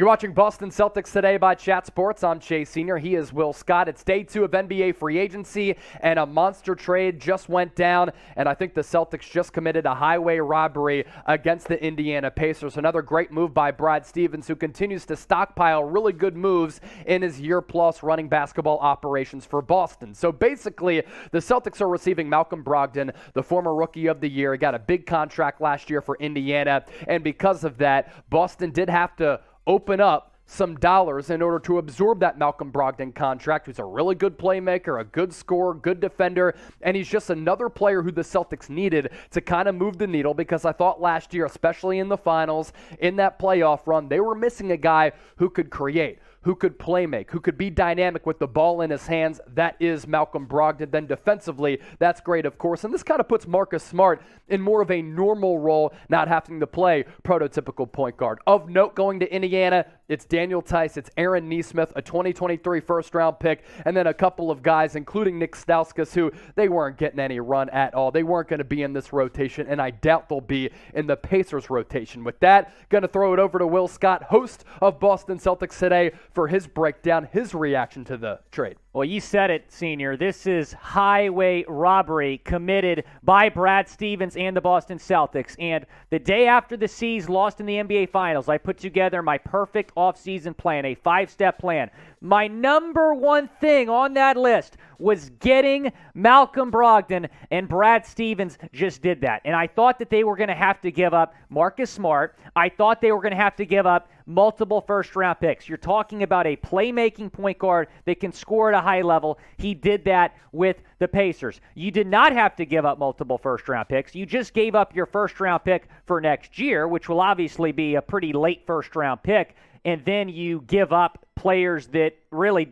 You're watching Boston Celtics Today by Chat Sports. I'm Chase Sr. He is Will Scott. It's day 2 of NBA free agency, and a monster trade just went down, and I think the Celtics just committed a highway robbery against the Indiana Pacers. Another great move by Brad Stevens, who continues to stockpile really good moves in his year-plus running basketball operations for Boston. So basically, the Celtics are receiving Malcolm Brogdon, the former Rookie of the Year. He got a big contract last year for Indiana, and because of that, Boston did have to open up some dollars in order to absorb that Malcolm Brogdon contract, who's a really good playmaker, a good scorer, good defender, and he's just another player who the Celtics needed to kind of move the needle, because I thought last year, especially in the finals, in that playoff run, they were missing a guy who could create, who could play make, who could be dynamic with the ball in his hands. That is Malcolm Brogdon. Then defensively, that's great, of course. And this kind of puts Marcus Smart in more of a normal role, not having to play prototypical point guard. Of note, going to Indiana, it's Daniel Theis, it's Aaron Nesmith, a 2023 first-round pick, and then a couple of guys, including Nik Stauskas, who they weren't getting any run at all. They weren't going to be in this rotation, and I doubt they'll be in the Pacers rotation. With that, going to throw it over to Will Scott, host of Boston Celtics Today, for his breakdown, his reaction to the trade. Well, you said it, Senior. This is highway robbery committed by Brad Stevens and the Boston Celtics. And the day after the C's lost in the NBA Finals, I put together my perfect offseason plan, a 5-step plan. My number one thing on that list was getting Malcolm Brogdon, and Brad Stevens just did that. And I thought that they were going to have to give up Marcus Smart. I thought they were going to have to give up multiple first-round picks. You're talking about a playmaking point guard that can score at a high level. He did that with the Pacers. You did not have to give up multiple first-round picks. You just gave up your first-round pick for next year, which will obviously be a pretty late first-round pick, and then you give up players that really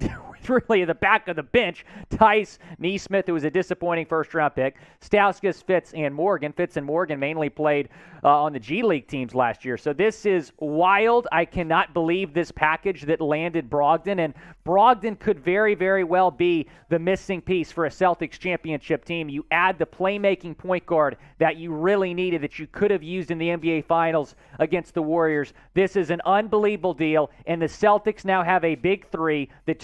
at the back of the bench. Theis, Nesmith, who was a disappointing first-round pick, Stauskas, Fritts, and Morgan. Fritts and Morgan mainly played on the G League teams last year. So this is wild. I cannot believe this package that landed Brogdon, and Brogdon could very, very well be the missing piece for a Celtics championship team. You add the playmaking point guard that you really needed, that you could have used in the NBA Finals against the Warriors. This is an unbelievable deal, and the Celtics now have a big three, the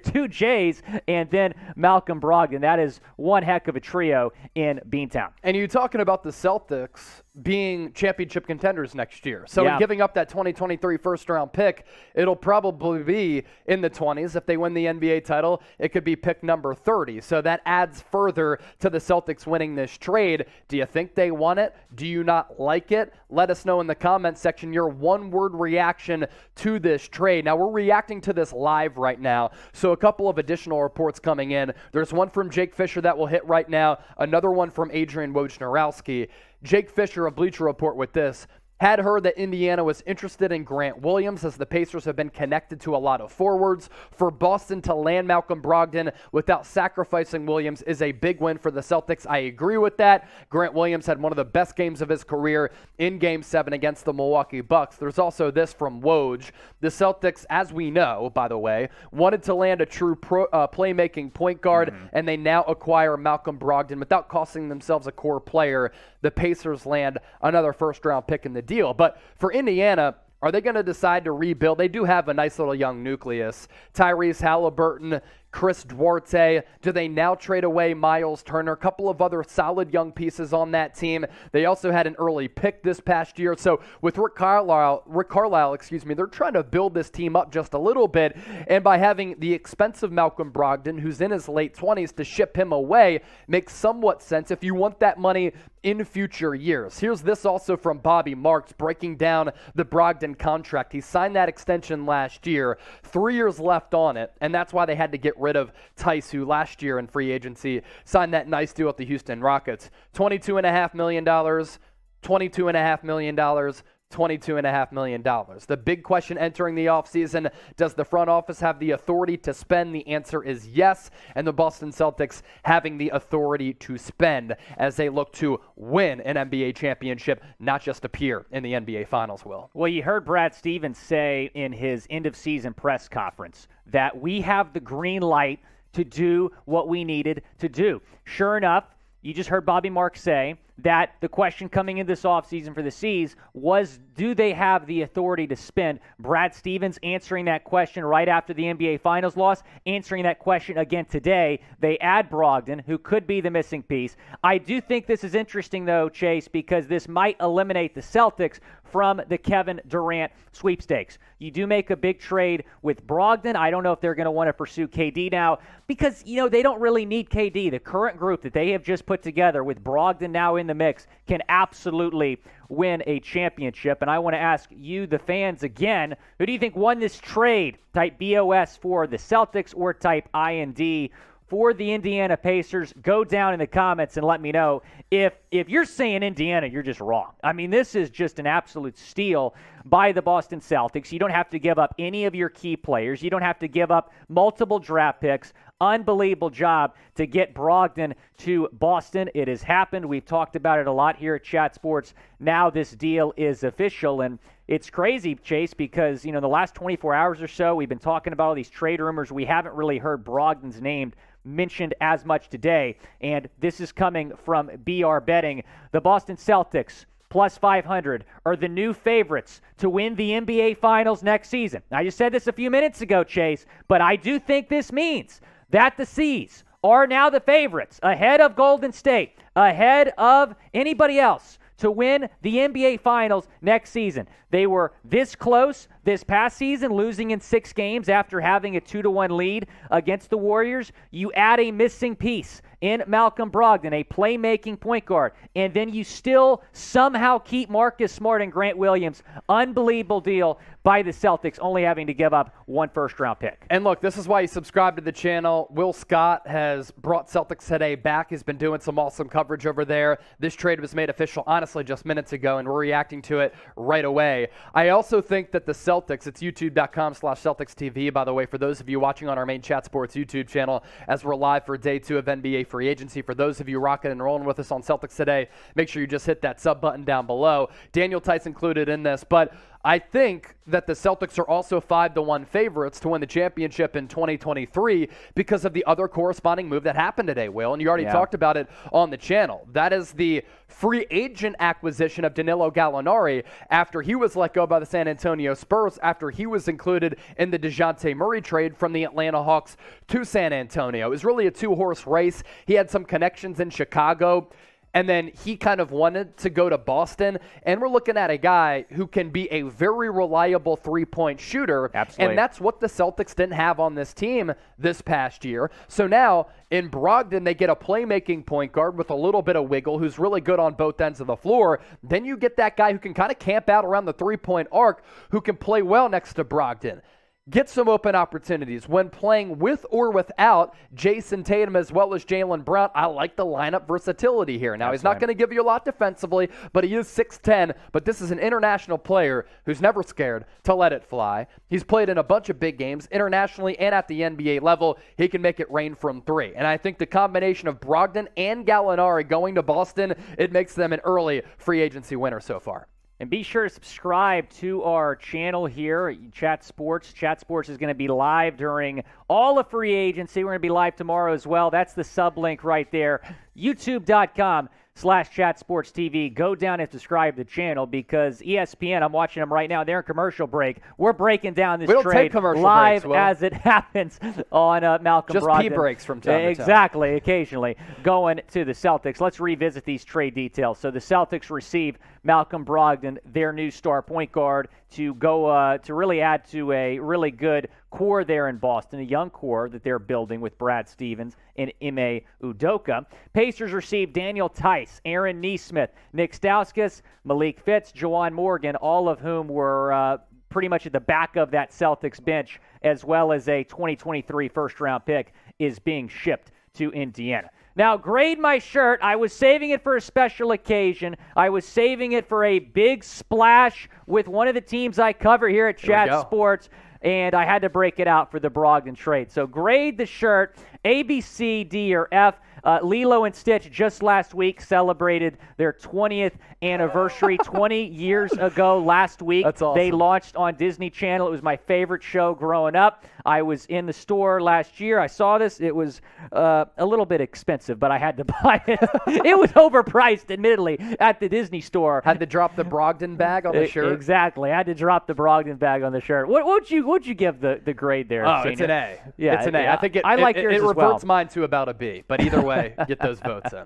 two J's, and then Malcolm Brogdon. That is one heck of a trio in Beantown. And you're talking about the Celtics being championship contenders next year. So in giving up that 2023 first-round pick, it'll probably be in the 20s. If they win the NBA title, it could be pick number 30. So that adds further to the Celtics winning this trade. Do you think they want it? Do you not like it? Let us know in the comments section your one-word reaction to this trade. Now, we're reacting to this live right now, so a couple of additional reports coming in. There's one from Jake Fisher that will hit right now, another one from Adrian Wojnarowski. Jake Fisher of Bleacher Report with this: had heard that Indiana was interested in Grant Williams, as the Pacers have been connected to a lot of forwards. For Boston to land Malcolm Brogdon without sacrificing Williams is a big win for the Celtics. I agree with that. Grant Williams had one of the best games of his career in Game 7 against the Milwaukee Bucks. There's also this from Woj. The Celtics, as we know, by the way, wanted to land a true playmaking point guard, and they now acquire Malcolm Brogdon without costing themselves a core player. The Pacers land another first-round pick in the deal. But for Indiana, are they going to decide to rebuild? They do have a nice little young nucleus. Tyrese Halliburton, Chris Duarte. Do they now trade away Miles Turner? A couple of other solid young pieces on that team. They also had an early pick this past year. So with Rick Carlisle, they're trying to build this team up just a little bit. And by having the expensive Malcolm Brogdon, who's in his late 20s, to ship him away makes somewhat sense if you want that money in future years. Here's this also from Bobby Marks breaking down the Brogdon contract. He signed that extension last year, 3 years left on it, and that's why they had to get rid of Theis, who last year in free agency signed that nice deal with the Houston Rockets. $22.5 million, $22.5 million, $22.5 million. The big question entering the offseason: does the front office have the authority to spend? The answer is yes, and the Boston Celtics having the authority to spend as they look to win an NBA championship, not just appear in the NBA Finals, Will. Well, you heard Brad Stevens say in his end-of-season press conference that we have the green light to do what we needed to do. Sure enough, you just heard Bobby Marks say that the question coming in this offseason for the C's was, do they have the authority to spend? Brad Stevens answering that question right after the NBA Finals loss, answering that question again today. They add Brogdon, who could be the missing piece. I do think this is interesting, though, Chase, because this might eliminate the Celtics from the Kevin Durant sweepstakes. You do make a big trade with Brogdon. I don't know if they're going to want to pursue KD now because, they don't really need KD. The current group that they have just put together with Brogdon now in the mix can absolutely win a championship. And I want to ask you, the fans, again, who do you think won this trade? Type BOS for the Celtics or type IND for the Indiana Pacers. Go down in the comments and let me know. If you're saying Indiana, you're just wrong. I mean, this is just an absolute steal by the Boston Celtics. You don't have to give up any of your key players. You don't have to give up multiple draft picks. Unbelievable job to get Brogdon to Boston. It has happened. We've talked about it a lot here at Chat Sports. Now this deal is official, and it's crazy, Chase, because, the last 24 hours or so, we've been talking about all these trade rumors. We haven't really heard Brogdon's name mentioned as much today, and this is coming from BR Betting. The Boston Celtics, plus 500, are the new favorites to win the NBA Finals next season. I just said this a few minutes ago, Chase, but I do think this means that the C's are now the favorites, ahead of Golden State, ahead of anybody else to win the NBA Finals next season. They were this close this past season, losing in 6 games after having a 2-1 lead against the Warriors. You add a missing piece in Malcolm Brogdon, a playmaking point guard, and then you still somehow keep Marcus Smart and Grant Williams. Unbelievable deal by the Celtics, only having to give up 1 first-round pick. And look, this is why you subscribe to the channel. Will Scott has brought Celtics Today back. He's been doing some awesome coverage over there. This trade was made official, honestly, just minutes ago, and we're reacting to it right away. I also think that the Celtics, it's youtube.com/Celtics TV, by the way, for those of you watching on our main Chat Sports YouTube channel, as we're live for day 2 of NBA free agency. For those of you rocking and rolling with us on Celtics Today, make sure you just hit that sub button down below. Daniel Theis included in this, but I think that the Celtics are also 5-1 favorites to win the championship in 2023 because of the other corresponding move that happened today, Will, and you already talked about it on the channel. That is the free agent acquisition of Danilo Gallinari after he was let go by the San Antonio Spurs, after he was included in the DeJounte Murray trade from the Atlanta Hawks to San Antonio. It was really a 2-horse race. He had some connections in Chicago, and then he kind of wanted to go to Boston. And we're looking at a guy who can be a very reliable three-point shooter. Absolutely. And that's what the Celtics didn't have on this team this past year. So now in Brogdon, they get a playmaking point guard with a little bit of wiggle who's really good on both ends of the floor. Then you get that guy who can kind of camp out around the three-point arc, who can play well next to Brogdon. Get some open opportunities. When playing with or without Jason Tatum as well as Jaylen Brown, I like the lineup versatility here. Now, he's not going to give you a lot defensively, but he is 6'10", but this is an international player who's never scared to let it fly. He's played in a bunch of big games internationally and at the NBA level. He can make it rain from 3. And I think the combination of Brogdon and Gallinari going to Boston, it makes them an early free agency winner so far. And be sure to subscribe to our channel here, Chat Sports. Chat Sports is going to be live during all of free agency. We're going to be live tomorrow as well. That's the sub link right there. YouTube.com/Chat Sports TV. Go down and subscribe to the channel because ESPN, I'm watching them right now. They're in commercial break. We're breaking down this trade live as it happens on Malcolm Brogdon. Just pee breaks from time to time. Exactly, occasionally going to the Celtics. Let's revisit these trade details. So the Celtics receive Malcolm Brogdon, their new star point guard, to go to really add to a really good core there in Boston, a young core that they're building with Brad Stevens and Ime Udoka. Pacers received Daniel Theis, Aaron Nesmith, Nik Stauskas, Malik Fritts, Juwan Morgan, all of whom were pretty much at the back of that Celtics bench, as well as a 2023 first-round pick is being shipped to Indiana. Now, grade my shirt. I was saving it for a special occasion. I was saving it for a big splash with one of the teams I cover here at Chat Sports, and I had to break it out for the Brodgon trade. So grade the shirt, A, B, C, D, or F. Lilo and Stitch just last week celebrated their 20th anniversary. 20 years ago last week. That's awesome. They launched on Disney Channel. It was my favorite show growing up. I was in the store last year. I saw this. It was a little bit expensive, but I had to buy it. It was overpriced, admittedly, at the Disney store. Had to drop the Brogdon bag on the shirt. Exactly. I had to drop the Brogdon bag on the shirt. What would you give the grade there? Oh, Senior? it's an A. Yeah, it's an A. I think I like yours it as reverts well. mine to about a B. But either way, get those votes in.